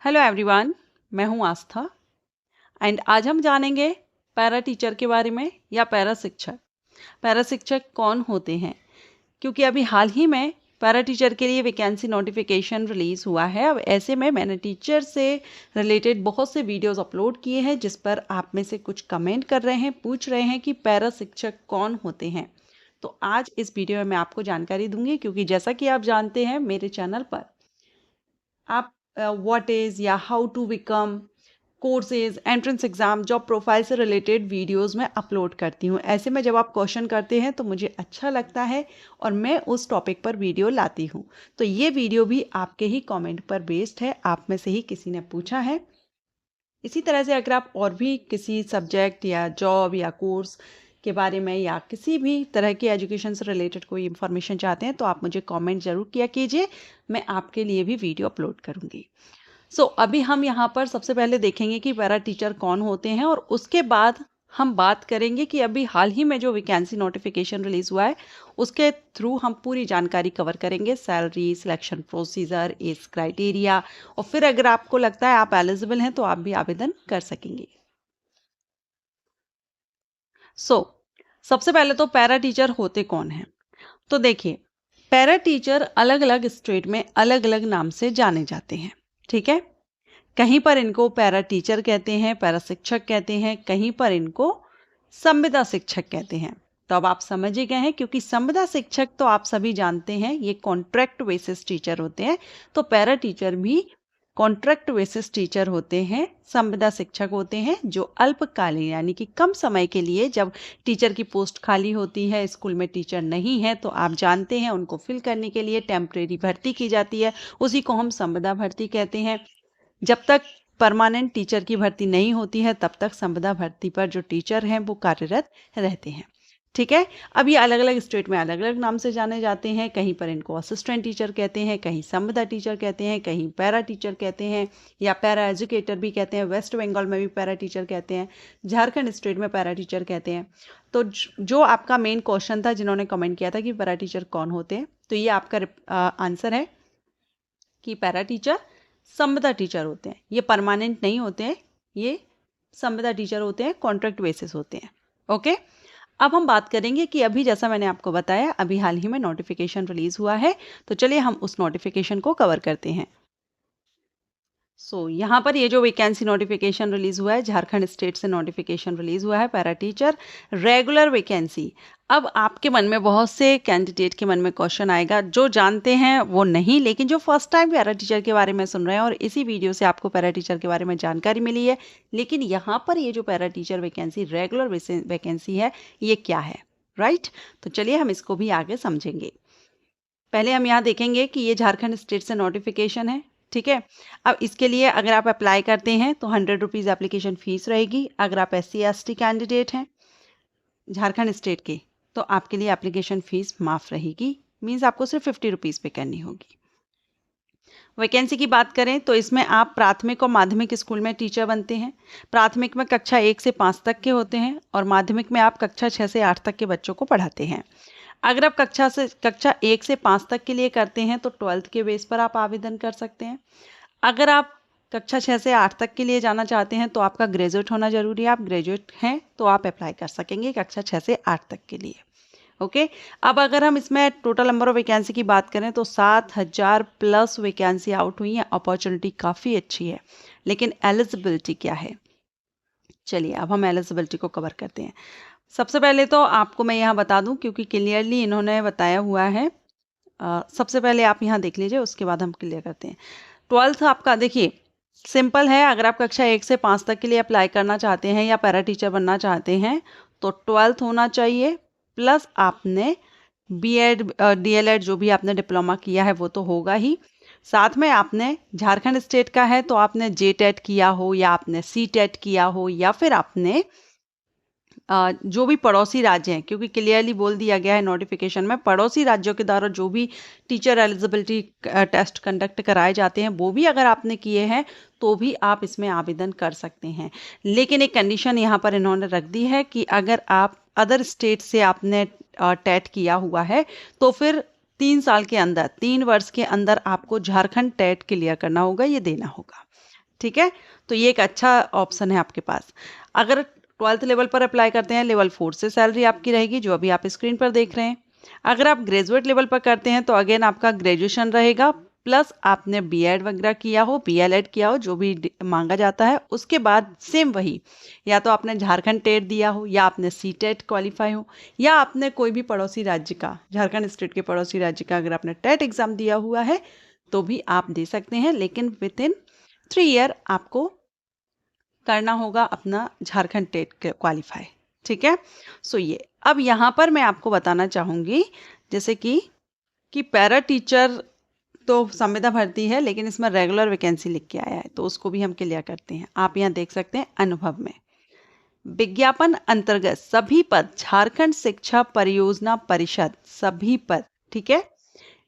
Hello everyone, मैं हूं आस्था and आज हम जानेंगे पैरा टीचर के बारे में या पैरा शिक्षक। पैरा शिक्षक कौन होते हैं, क्योंकि अभी हाल ही में पैरा टीचर के लिए वैकेंसी नोटिफिकेशन रिलीज़ हुआ है। अब ऐसे में मैंने टीचर से रिलेटेड बहुत से वीडियोस अपलोड किए हैं जिस पर आप में से कुछ कमेंट कर रहे हैं, पूछ रहे हैं कि पैरा शिक्षक कौन होते हैं। तो आज इस वीडियो में मैं आपको जानकारी दूंगी, क्योंकि जैसा कि आप जानते हैं मेरे चैनल पर आप व्हाट इज़ या how to become courses, entrance exam, job profile से रिलेटेड वीडियोस मैं अपलोड करती हूँ। ऐसे में जब आप क्वेश्चन करते हैं तो मुझे अच्छा लगता है और मैं उस टॉपिक पर वीडियो लाती हूँ। तो ये वीडियो भी आपके ही कमेंट पर बेस्ड है, आप में से ही किसी ने पूछा है। इसी तरह से अगर आप और भी किसी सब्जेक्ट या जॉब या कोर्स के बारे में या किसी भी तरह की एजुकेशन से रिलेटेड कोई इन्फॉर्मेशन चाहते हैं तो आप मुझे कमेंट ज़रूर किया कीजिए, मैं आपके लिए भी वीडियो अपलोड करूँगी। अभी हम यहाँ पर सबसे पहले देखेंगे कि पैरा टीचर कौन होते हैं और उसके बाद हम बात करेंगे कि अभी हाल ही में जो वैकेंसी नोटिफिकेशन रिलीज़ हुआ है उसके थ्रू हम पूरी जानकारी कवर करेंगे, salary, selection procedure, age criteria, और फिर अगर आपको लगता है आप एलिजिबल हैं तो आप भी आवेदन कर सकेंगे। सबसे पहले तो पैरा टीचर होते कौन हैं। तो देखिए, पैरा टीचर अलग अलग स्टेट में अलग अलग नाम से जाने जाते हैं, ठीक है। कहीं पर इनको पैरा टीचर कहते हैं, पैरा शिक्षक कहते हैं, कहीं पर इनको संविदा शिक्षक कहते हैं। तो अब आप समझ ही गए हैं, क्योंकि संविदा शिक्षक तो आप सभी जानते हैं ये कॉन्ट्रैक्ट बेसिस टीचर होते हैं। तो पैरा टीचर भी कॉन्ट्रैक्ट बेसिस टीचर होते हैं। संविदा शिक्षक होते हैं जो अल्पकालीन यानी कि कम समय के लिए, जब टीचर की पोस्ट खाली होती है, स्कूल में टीचर नहीं है, तो आप जानते हैं उनको फिल करने के लिए टेम्परेरी भर्ती की जाती है, उसी को हम संविदा भर्ती कहते हैं। जब तक परमानेंट टीचर की भर्ती नहीं होती है तब तक संविदा भर्ती पर जो टीचर हैं वो कार्यरत रहते हैं, ठीक है। अब ये अलग अलग स्टेट में अलग अलग नाम से जाने जाते हैं। कहीं पर इनको असिस्टेंट टीचर कहते हैं, कहीं संविदा टीचर कहते हैं, कहीं पैरा टीचर कहते हैं या पैरा एजुकेटर भी कहते हैं। वेस्ट बंगाल में भी पैरा टीचर कहते हैं, झारखंड स्टेट में पैरा टीचर कहते हैं। तो जो आपका मेन क्वेश्चन था, जिन्होंने कमेंट किया था कि पैरा टीचर कौन होते हैं, तो ये आपका आंसर है कि पैरा टीचर संविदा टीचर होते हैं। ये परमानेंट नहीं होते हैं, ये संविदा टीचर होते हैं, कॉन्ट्रैक्ट बेसिस होते हैं। ओके, अब हम बात करेंगे कि अभी जैसा मैंने आपको बताया अभी हाल ही में नोटिफिकेशन रिलीज हुआ है, तो चलिए हम उस नोटिफिकेशन को कवर करते हैं। यहाँ पर ये जो वैकेंसी नोटिफिकेशन रिलीज हुआ है, झारखंड स्टेट से नोटिफिकेशन रिलीज हुआ है, पैरा टीचर रेगुलर वैकेंसी। अब आपके मन में, बहुत से कैंडिडेट के मन में क्वेश्चन आएगा, जो जानते हैं वो नहीं, लेकिन जो फर्स्ट टाइम पैरा टीचर के बारे में सुन रहे हैं और इसी वीडियो से आपको पैरा टीचर के बारे में जानकारी मिली है, लेकिन यहाँ पर ये जो para teacher vacancy regular vacancy है, ये क्या है, राइट। तो चलिए हम इसको भी आगे समझेंगे। पहले हम यहाँ देखेंगे कि ये झारखंड स्टेट से नोटिफिकेशन है, ठीक है। अब इसके लिए अगर आप अप्लाई करते हैं तो 100 रुपीज़ एप्लीकेशन फ़ीस रहेगी। अगर आप SC/ST कैंडिडेट हैं झारखंड स्टेट के, तो आपके लिए एप्लीकेशन फ़ीस माफ़ रहेगी, मीन्स आपको सिर्फ 50 रुपीज़ पे करनी होगी। वैकेंसी की बात करें तो इसमें आप प्राथमिक और माध्यमिक स्कूल में टीचर बनते हैं। प्राथमिक में कक्षा 1 से 5 तक के होते हैं और माध्यमिक में आप कक्षा 6 से 8 तक के बच्चों को पढ़ाते हैं। अगर आप कक्षा 1 से 5 तक के लिए करते हैं तो 12th के बेस पर आप आवेदन कर सकते हैं। अगर आप कक्षा 6 से 8 तक के लिए जाना चाहते हैं तो आपका ग्रेजुएट होना जरूरी है। आप ग्रेजुएट हैं तो आप अप्लाई कर सकेंगे कक्षा 6 से 8 तक के लिए। ओके, अब अगर हम इसमें टोटल नंबर ऑफ वैकेंसी की बात करें तो 7,000 प्लस वैकेंसी आउट हुई है। अपॉर्चुनिटी काफ़ी अच्छी है, लेकिन एलिजिबिलिटी क्या है, चलिए अब हम एलिजिबिलिटी को कवर करते हैं। सबसे पहले तो आपको मैं यहाँ बता दूँ, क्योंकि क्लियरली इन्होंने बताया हुआ है। सबसे पहले आप यहाँ देख लीजिए, उसके बाद हम क्लियर करते हैं। 12th आपका देखिए सिंपल है। अगर आप कक्षा 1 से 5 तक के लिए अप्लाई करना चाहते हैं या पैरा टीचर बनना चाहते हैं तो 12th होना चाहिए, प्लस आपने BEd DLEd जो भी आपने डिप्लोमा किया है वो तो होगा ही। साथ में आपने झारखंड स्टेट का है तो आपने JTET किया हो या आपने CTET किया हो या फिर आपने जो भी पड़ोसी राज्य हैं, क्योंकि क्लियरली बोल दिया गया है नोटिफिकेशन में, पड़ोसी राज्यों के द्वारा जो भी टीचर एलिजिबिलिटी टेस्ट कंडक्ट कराए जाते हैं वो भी अगर आपने किए हैं तो भी आप इसमें आवेदन कर सकते हैं। लेकिन एक कंडीशन यहाँ पर इन्होंने रख दी है कि अगर आप अदर स्टेट से आपने टेट किया हुआ है तो फिर 3 साल के अंदर, 3 वर्ष के अंदर आपको झारखंड टेट क्लियर करना होगा, ये देना होगा। ठीक है, तो ये एक अच्छा ऑप्शन है आपके पास। अगर 12th लेवल पर अप्लाई करते हैं, लेवल 4 से सैलरी आपकी रहेगी, जो अभी आप स्क्रीन पर देख रहे हैं। अगर आप ग्रेजुएट लेवल पर करते हैं तो अगेन आपका ग्रेजुएशन रहेगा, प्लस आपने बीएड वगैरह किया हो, बीएलएड किया हो, जो भी मांगा जाता है। उसके बाद सेम वही, या तो आपने झारखंड टेट दिया हो, या आपने सीटेट क्वालिफाई हो, या आपने कोई भी पड़ोसी राज्य का, झारखंड स्टेट के पड़ोसी राज्य का अगर आपने टेट एग्जाम दिया हुआ है तो भी आप दे सकते हैं, लेकिन विद इन 3 ईयर आपको करना होगा अपना झारखंड टेट क्वालिफाई। ठीक है, सो ये अब यहाँ पर मैं आपको बताना चाहूँगी, जैसे कि पैरा टीचर तो संविदा भर्ती है, लेकिन इसमें रेगुलर वैकेंसी लिख के आया है, तो उसको भी हम क्लियर करते हैं। आप यहाँ देख सकते हैं अनुभव में विज्ञापन अंतर्गत सभी पद झारखंड शिक्षा परियोजना परिषद, सभी पद, ठीक है।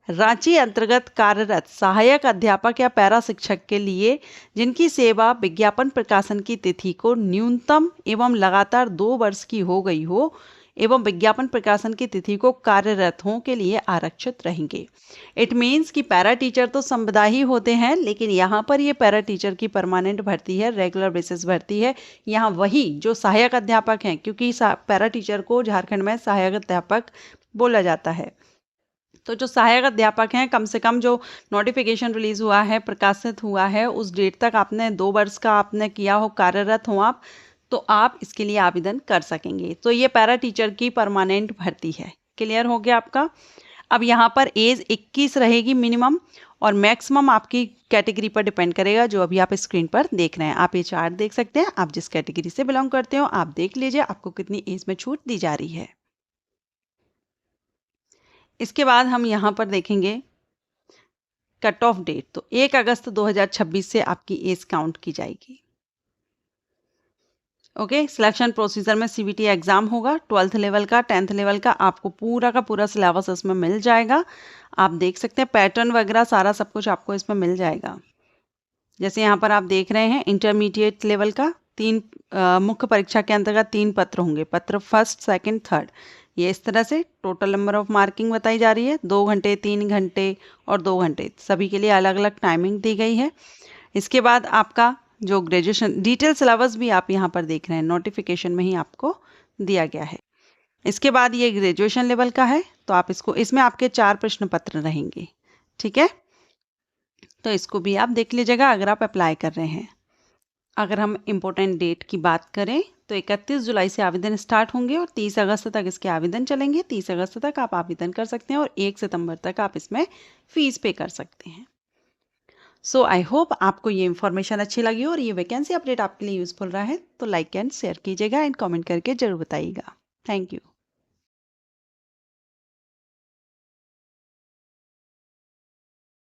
रांची अंतर्गत कार्यरत सहायक अध्यापक या पैरा शिक्षक के लिए जिनकी सेवा विज्ञापन प्रकाशन की तिथि को न्यूनतम एवं लगातार 2 वर्ष की हो गई हो एवं विज्ञापन प्रकाशन की तिथि को कार्यरत हों के लिए आरक्षित रहेंगे। इट मीन्स कि पैरा टीचर तो संविदा ही होते हैं, लेकिन यहाँ पर ये पैरा टीचर की परमानेंट भर्ती है, रेगुलर बेसिस भर्ती है। यहाँ वही जो सहायक अध्यापक हैं, क्योंकि पैरा टीचर को झारखंड में सहायक अध्यापक बोला जाता है, तो जो सहायक अध्यापक हैं, कम से कम जो नोटिफिकेशन रिलीज हुआ है, प्रकाशित हुआ है, उस डेट तक आपने 2 वर्ष का आपने किया हो, कार्यरत हो आप, तो आप इसके लिए आवेदन कर सकेंगे। तो ये पैरा टीचर की परमानेंट भर्ती है। क्लियर हो गया आपका। अब यहाँ पर एज 21 रहेगी मिनिमम, और मैक्सिमम आपकी कैटेगरी पर डिपेंड करेगा, जो अभी आप स्क्रीन पर देख रहे हैं। आप ये चार्ट देख सकते हैं, आप जिस कैटेगरी से बिलोंग करते हो आप देख लीजिए आपको कितनी एज में छूट दी जा रही है। इसके बाद हम यहाँ पर देखेंगे कट ऑफ डेट, तो 1 अगस्त 2026 से आपकी एज काउंट की जाएगी। ओके, सिलेक्शन प्रोसीजर में सीबीटी एग्जाम होगा, 12th लेवल का, 10th लेवल का, आपको पूरा का पूरा सिलेबस इसमें मिल जाएगा। आप देख सकते हैं पैटर्न वगैरह सारा सब कुछ आपको इसमें मिल जाएगा। जैसे यहाँ पर आप देख रहे हैं इंटरमीडिएट लेवल का 3 मुख्य परीक्षा के अंतर्गत 3 पत्र होंगे, पत्र फर्स्ट, सेकंड, थर्ड। ये इस तरह से टोटल नंबर ऑफ मार्किंग बताई जा रही है, 2 घंटे, 3 घंटे और 2 घंटे, सभी के लिए अलग अलग टाइमिंग दी गई है। इसके बाद आपका जो ग्रेजुएशन डिटेल सिलेबस भी आप यहाँ पर देख रहे हैं, नोटिफिकेशन में ही आपको दिया गया है। इसके बाद ये ग्रेजुएशन लेवल का है, तो आप इसमें आपके 4 प्रश्न पत्र रहेंगे। ठीक है, तो इसको भी आप देख लीजिएगा अगर आप अप्लाई कर रहे हैं। अगर हम इम्पोर्टेंट डेट की बात करें तो 31 जुलाई से आवेदन स्टार्ट होंगे और 30 अगस्त तक इसके आवेदन चलेंगे। 30 अगस्त तक आप आवेदन कर सकते हैं और 1 सितंबर तक आप इसमें फीस पे कर सकते हैं। सो आई होप आपको ये इन्फॉर्मेशन अच्छी लगी और ये वैकेंसी अपडेट आपके लिए यूजफुल रहा है, तो लाइक एंड शेयर कीजिएगा एंड कमेंट करके जरूर बताइएगा। Thank you.